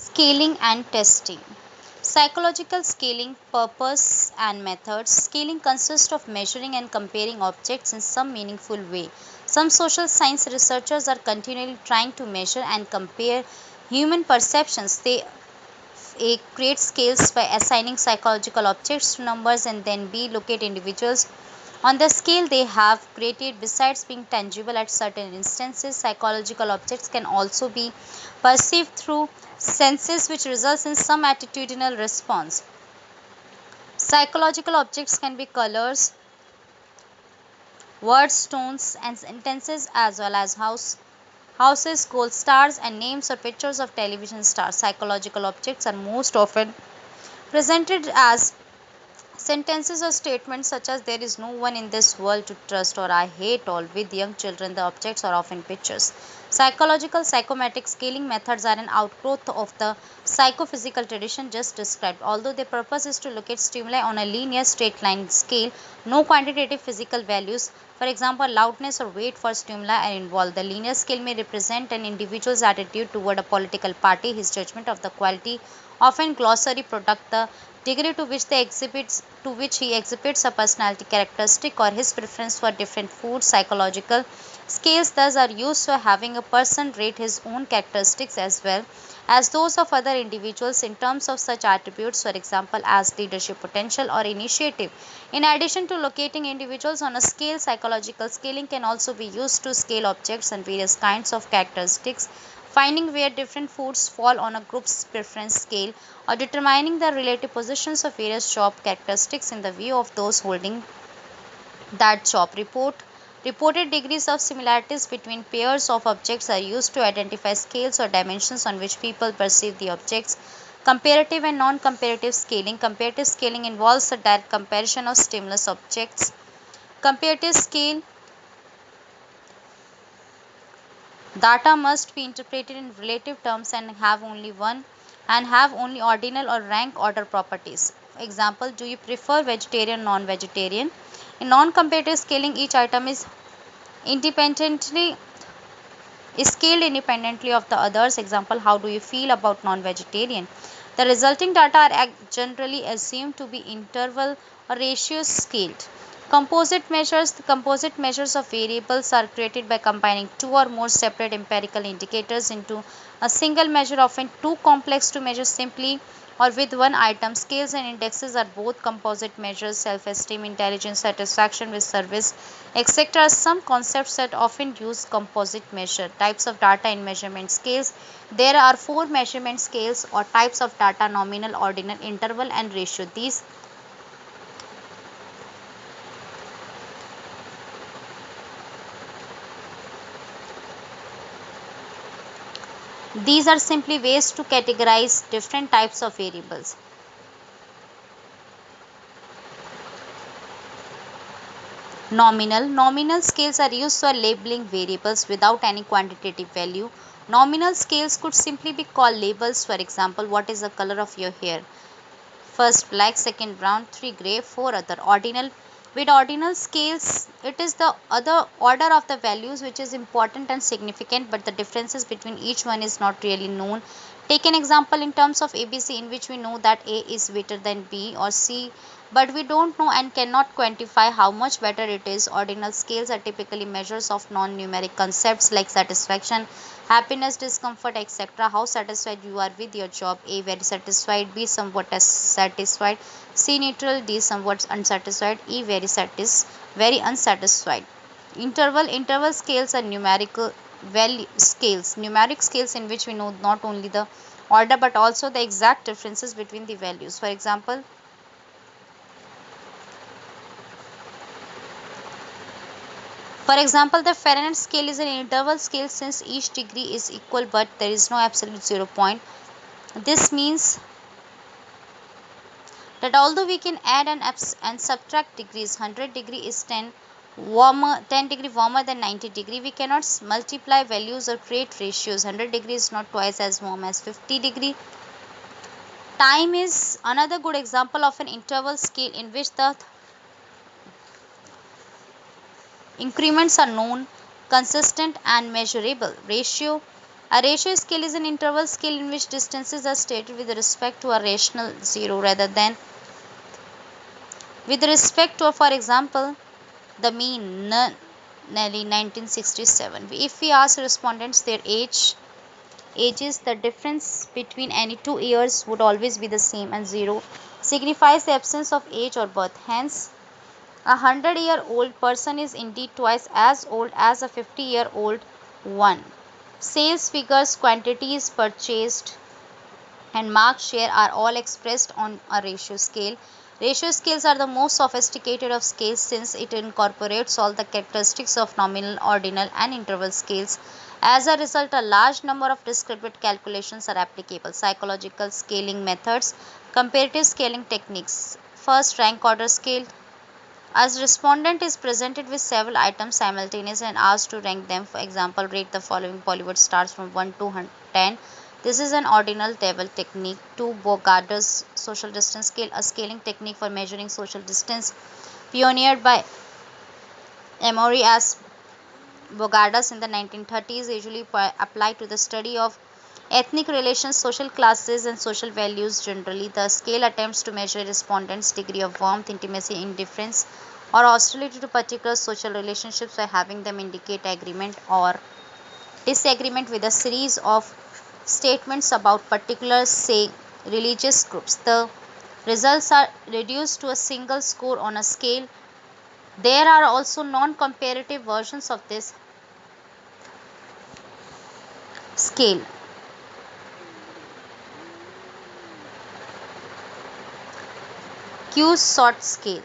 Scaling and testing. Psychological scaling purpose and methods. Scaling consists of measuring and comparing objects in some meaningful way. Some social science researchers are continually trying to measure and compare human perceptions. They create scales by assigning psychological objects to numbers and then B locate individuals on the scale they have created. Besides being tangible at certain instances, psychological objects can also be perceived through senses, which results in some attitudinal response. Psychological objects can be colors, words, tones, and sentences, as well as houses, gold stars, and names or pictures of television stars. Psychological objects are most often presented as sentences or statements such as there is no one in this world to trust or I hate all. With young children, the objects are often pictures. Psychological psychometric scaling methods are an outgrowth of the psychophysical tradition just described. Although their purpose is to locate stimuli on a linear straight line scale, no quantitative physical values, for example, loudness or weight for stimuli, are involved. The linear scale may represent an individual's attitude toward a political party, his judgment of the quality of an glossary product, the degree to which he exhibits a personality characteristic, or his preference for different foods. Psychological scales thus are used for having a person rate his own characteristics as well as those of other individuals in terms of such attributes, for example, as leadership potential or initiative. In addition to locating individuals on a scale, psychological scaling can also be used to scale objects and various kinds of characteristics, finding where different foods fall on a group's preference scale, or determining the relative positions of various job characteristics in the view of those holding that job. Reported degrees of similarities between pairs of objects are used to identify scales or dimensions on which people perceive the objects. Comparative and non-comparative scaling. Comparative scaling involves a direct comparison of stimulus objects. Comparative scale data must be interpreted in relative terms and have only ordinal or rank order properties. Example, do you prefer vegetarian, non-vegetarian? In non-comparative scaling, each item independently is scaled independently of the others. Example, how do you feel about non-vegetarian? The resulting data are generally assumed to be interval or ratio scaled. Composite measures. The composite measures of variables are created by combining two or more separate empirical indicators into a single measure, often too complex to measure simply or with one item. Scales and indexes are both composite measures. Self-esteem, intelligence, satisfaction with service, etc. Some concepts that often use composite measure. Types of data in measurement scales. There are four measurement scales or types of data: nominal, ordinal, interval, and ratio. These are simply ways to categorize different types of variables. Nominal scales are used for labeling variables without any quantitative value. Nominal scales could simply be called labels. For example, what is the color of your hair? First black, second brown, 3 gray, 4 other. Ordinal. With ordinal scales, it is the other order of the values which is important and significant, but the differences between each one is not really known. Take an example in terms of ABC, in which we know that A is better than B or C, but we don't know and cannot quantify how much better it is. Ordinal scales are typically measures of non-numeric concepts like satisfaction, happiness, discomfort, etc. How satisfied you are with your job. A very satisfied, B somewhat satisfied, C neutral, D somewhat unsatisfied, E very unsatisfied. Interval scales are numerical value scales, numeric scales in which we know not only the order but also the exact differences between the values. For example, the Fahrenheit scale is an interval scale since each degree is equal but there is no absolute 0 point. This means that although we can add and subtract degrees, 100 degree is 10 degree warmer than 90 degree. We cannot multiply values or create ratios. 100 degree is not twice as warm as 50 degree. Time is another good example of an interval scale in which the increments are known, consistent, and measurable. Ratio A ratio scale is an interval scale in which distances are stated with respect to a rational zero rather than with respect to, for example, the mean Nelly 1967. If we ask respondents their ages, the difference between any 2 years would always be the same, and zero signifies the absence of age or birth. Hence, a 100-year-old person is indeed twice as old as a 50-year-old one. Sales figures, quantities purchased, and market share are all expressed on a ratio scale. Ratio scales are the most sophisticated of scales since it incorporates all the characteristics of nominal, ordinal, and interval scales. As a result, a large number of discrete calculations are applicable. Psychological scaling methods, comparative scaling techniques. First, rank order scale. As respondent is presented with several items simultaneously and asked to rank them, for example, rate the following Bollywood stars from 1 to 10. This is an ordinal table technique. 2. Bogart's social distance scale, a scaling technique for measuring social distance pioneered by Emory as Bogardas in the 1930s, usually applied to the study of ethnic relations, social classes, and social values generally. The scale attempts to measure respondents' degree of warmth, intimacy, indifference, or hostility to particular social relationships by having them indicate agreement or disagreement with a series of statements about particular, say, religious groups. The results are reduced to a single score on a scale. There are also non comparative versions of this scale. Q-sort scale.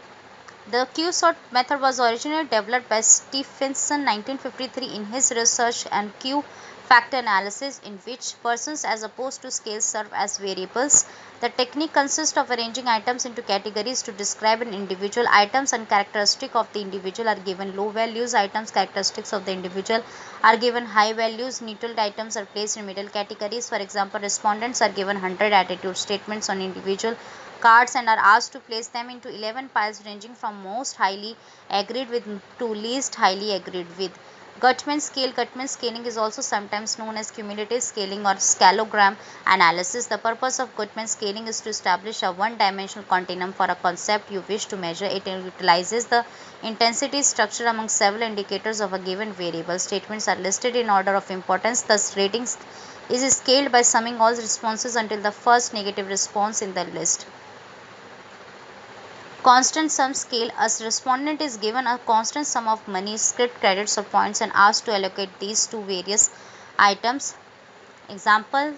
The Q-sort method was originally developed by Stephenson 1953 in his research and Q-factor analysis, in which persons as opposed to scales serve as variables. The technique consists of arranging items into categories to describe an individual. Items and characteristics of the individual are given low values. Items characteristics of the individual are given high values. Neutral items are placed in middle categories. For example, respondents are given 100 attitude statements on individual cards and are asked to place them into 11 piles ranging from most highly agreed with to least highly agreed with. Gutmann scale. Gutmann scaling is also sometimes known as cumulative scaling or scalogram analysis. The purpose of Gutmann scaling is to establish a one-dimensional continuum for a concept you wish to measure. It utilizes the intensity structure among several indicators of a given variable. Statements are listed in order of importance. Thus, ratings is scaled by summing all responses until the first negative response in the list. Constant sum scale. A respondent is given a constant sum of money, script, credits, or points and asked to allocate these to various items. Example,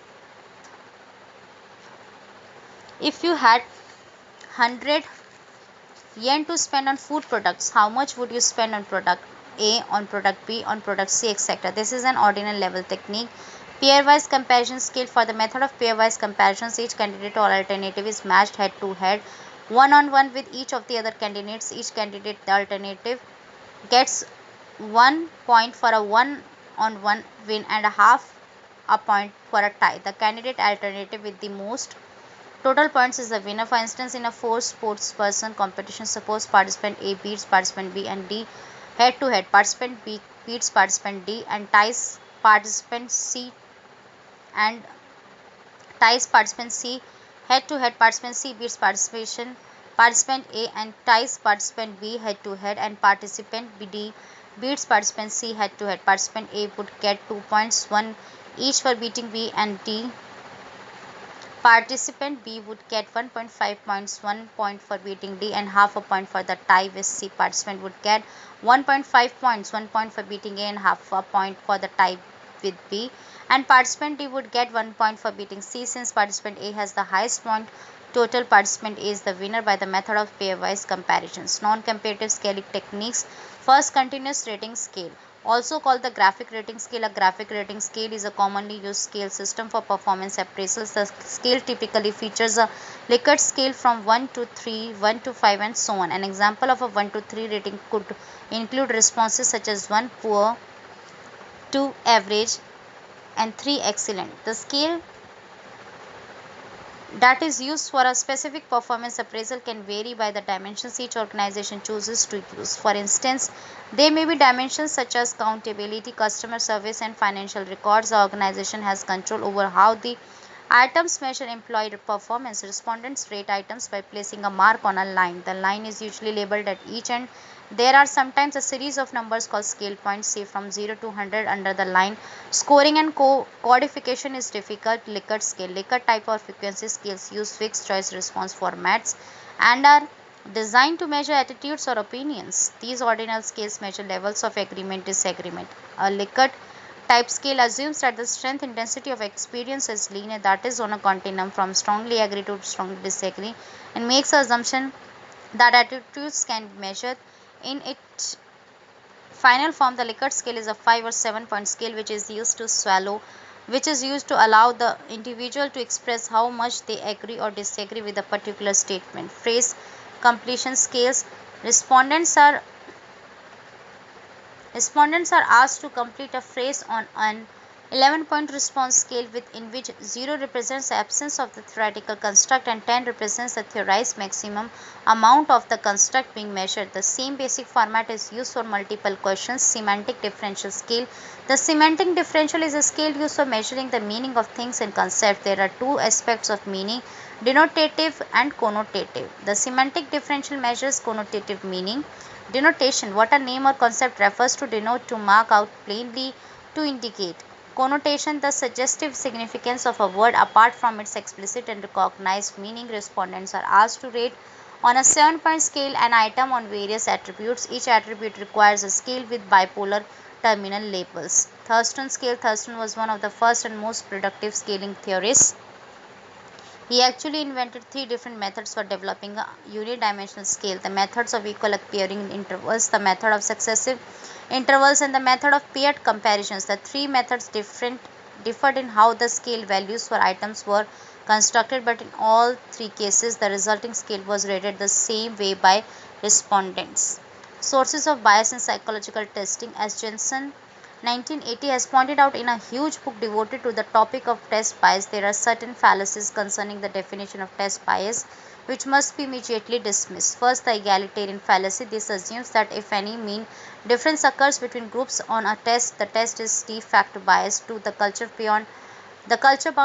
if you had 100 yen to spend on food products, how much would you spend on product A, on product B, on product C, etc. This is an ordinal level technique. Pairwise comparison scale. For the method of pairwise comparisons, each candidate or alternative is matched head to head, one on one with each of the other candidates. Each candidate, the alternative, gets 1 point for a one on one win and a half a point for a tie. The candidate alternative with the most total points is the winner. For instance, in a four sports person competition, suppose participant A beats participant B and D head to head. Participant B beats participant D and and ties participant C head to head. Participant C beats participant A and ties participant B head to head, and participant D beats participant C head to head. Participant A would get 2 points, one each for beating B and D. Participant B would get 1.5 points, 1 point for beating D and half a point for the tie with C. Participant would get 1.5 points, 1 point for beating A and half a point for the tie with B. And participant D would get 1 point for beating C. Since participant A has the highest point total, participant A is the winner by the method of pairwise comparisons. Non-comparative scaling techniques. First, continuous rating scale, also called the graphic rating scale. A graphic rating scale is a commonly used scale system for performance appraisals. The scale typically features a Likert scale from 1 to 3, 1 to 5 and so on. An example of a 1 to 3 rating could include responses such as 1 poor, 2 average and 3 excellent. The scale that is used for a specific performance appraisal can vary by the dimensions each organization chooses to use. For instance, there may be dimensions such as accountability, customer service, and financial records. The organization has control over how the items measure employee performance. Respondents rate items by placing a mark on a line. The line is usually labeled at each end. There are sometimes a series of numbers called scale points, say from 0 to 100 under the line. Scoring and codification is difficult. Likert scale. Likert type or frequency scales use fixed choice response formats and are designed to measure attitudes or opinions. These ordinal scales measure levels of agreement disagreement. A Likert type scale assumes that the strength intensity of experience is linear, that is on a continuum from strongly agree to strongly disagree, and makes the assumption that attitudes can be measured. In its final form, the Likert scale is a 5 or 7 point scale which is used to allow the individual to express how much they agree or disagree with a particular statement. Phrase completion scales. Respondents are Respondents are asked to complete a phrase on an 11-point response scale in which 0 represents the absence of the theoretical construct and 10 represents the theorized maximum amount of the construct being measured. The same basic format is used for multiple questions. Semantic differential scale. The semantic differential is a scale used for measuring the meaning of things and concepts. There are two aspects of meaning: denotative and connotative. The semantic differential measures connotative meaning. Denotation, what a name or concept refers to, denote to mark out plainly, to indicate. Connotation, the suggestive significance of a word apart from its explicit and recognized meaning. Respondents are asked to rate on a 7-point scale an item on various attributes. Each attribute requires a scale with bipolar terminal labels. Thurston scale. Thurston was one of the first and most productive scaling theorists. He actually invented three different methods for developing a unidimensional scale: the methods of equal appearing intervals, the method of successive intervals, and the method of paired comparisons. The three methods differed in how the scale values for items were constructed, but in all three cases, the resulting scale was rated the same way by respondents. Sources of bias in psychological testing. As Jensen 1980 has pointed out in a huge book devoted to the topic of test bias, there are certain fallacies concerning the definition of test bias which must be immediately dismissed. First, the egalitarian fallacy. This assumes that if any mean difference occurs between groups on a test, the test is de facto biased. To the culture-bound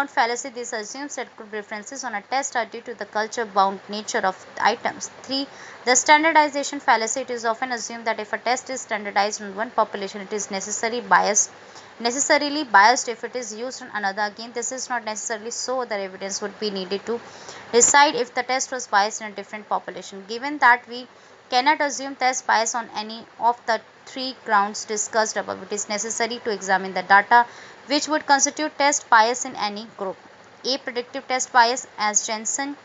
fallacy. This assumes that group differences on a test are due to the culture-bound nature of items. 3. The standardization fallacy. It is often assumed that if a test is standardized on one population, it is necessarily biased if it is used on another. Again, this is not necessarily so. Other evidence would be needed to decide if the test was biased in a different population. Given that we cannot assume test bias on any of the three grounds discussed above, it is necessary to examine the data which would constitute test bias in any group. A. Predictive test bias. As Jensen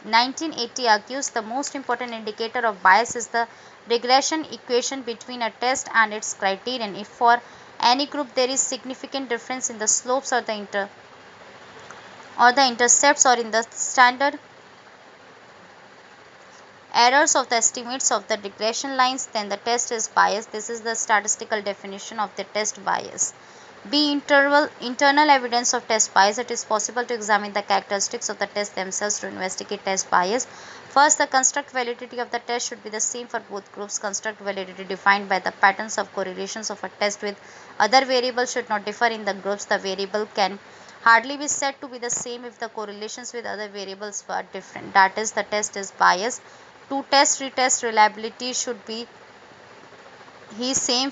1980 argues, the most important indicator of bias is the regression equation between a test and its criterion. If for any group there is significant difference in the slopes or the intercepts or in the standard errors of the estimates of the regression lines, then the test is biased. This is the statistical definition of the test bias. B. Internal evidence of test bias. It is possible to examine the characteristics of the test themselves to investigate test bias. First, the construct validity of the test should be the same for both groups. Construct validity defined by the patterns of correlations of a test with other variables should not differ in the groups. The variable can hardly be said to be the same if the correlations with other variables were different. That is, the test is biased. To test retest reliability should be same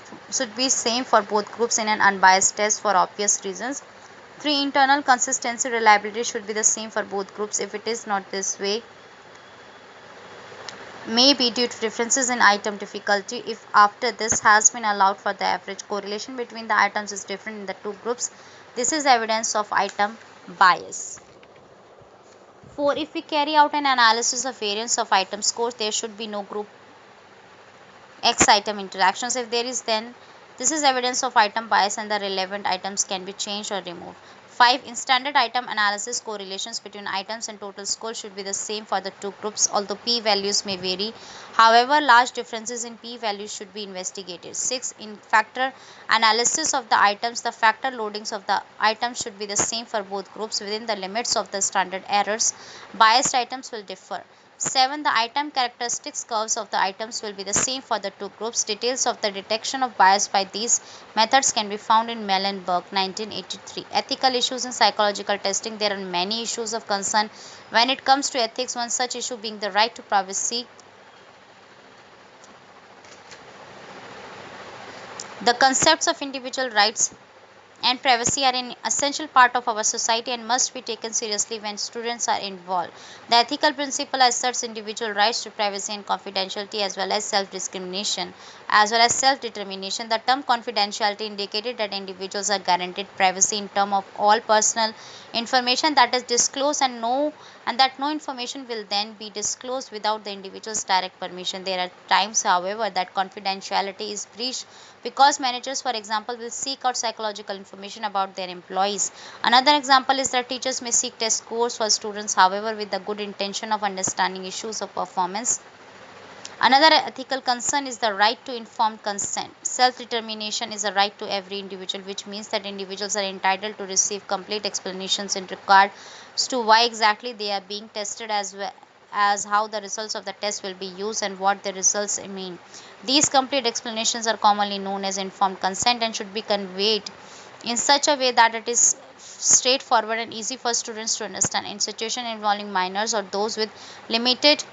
for both groups in an unbiased test for obvious reasons. 3. Internal consistency. Reliability should be the same for both groups. If it is not this way, may be due to differences in item difficulty. If after this has been allowed for the average correlation between the items is different in the two groups, this is evidence of item bias. 4. If we carry out an analysis of variance of item scores, there should be no group X item interactions. If there is, then this is evidence of item bias and the relevant items can be changed or removed. 5. In standard item analysis, correlations between items and total score should be the same for the two groups, although p values may vary. However, large differences in p values should be investigated. 6. In factor analysis of the items, the factor loadings of the items should be the same for both groups within the limits of the standard errors. Biased items will differ. 7. The item characteristics curves of the items will be the same for the two groups. Details of the detection of bias by these methods can be found in Mellenberg 1983. Ethical issues in psychological testing. There are many issues of concern when it comes to ethics, one such issue being the right to privacy. The concepts of individual rights and privacy are an essential part of our society and must be taken seriously when students are involved. The ethical principle asserts individual rights to privacy and confidentiality as well as self-determination. The term confidentiality indicated that individuals are guaranteed privacy in terms of all personal information that is disclosed and that no information will then be disclosed without the individual's direct permission. There are times, however, that confidentiality is breached because managers, for example, will seek out psychological information about their employees. Another example is that teachers may seek test scores for students, however, with the good intention of understanding issues of performance. Another ethical concern is the right to informed consent. Self determination is a right to every individual, which means that individuals are entitled to receive complete explanations in regard to why exactly they are being tested, as well as how the results of the test will be used and what the results mean. These complete explanations are commonly known as informed consent and should be conveyed in such a way that it is straightforward and easy for students to understand. In situations involving minors or those with limited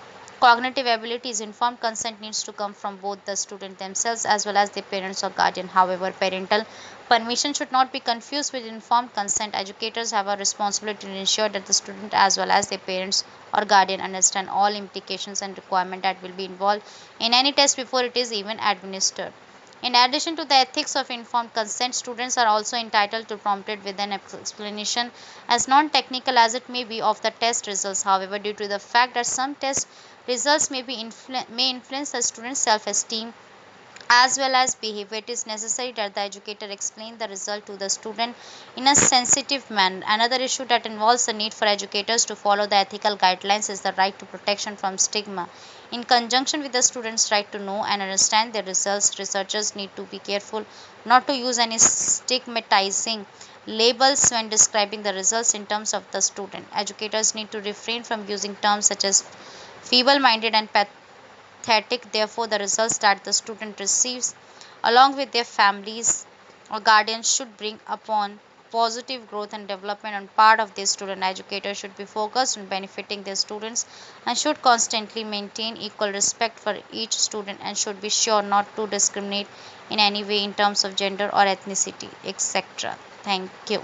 cognitive abilities, informed consent needs to come from both the student themselves as well as their parents or guardian. However, parental permission should not be confused with informed consent. Educators have a responsibility to ensure that the student as well as their parents or guardian understand all implications and requirements that will be involved in any test before it is even administered. In addition to the ethics of informed consent, students are also entitled to prompted with an explanation, as non-technical as it may be, of the test results. However, due to the fact that some test results may influence the student's self-esteem as well as behavior, it is necessary that the educator explain the result to the student in a sensitive manner. Another issue that involves the need for educators to follow the ethical guidelines is the right to protection from stigma. In conjunction with the student's right to know and understand their results, researchers need to be careful not to use any stigmatizing labels when describing the results in terms of the student. Educators need to refrain from using terms such as feeble minded and pathetic. Therefore, the results that the student receives, along with their families or guardians, should bring upon positive growth and development on part of their student. Educators should be focused on benefiting their students and should constantly maintain equal respect for each student and should be sure not to discriminate in any way in terms of gender or ethnicity, etc. Thank you.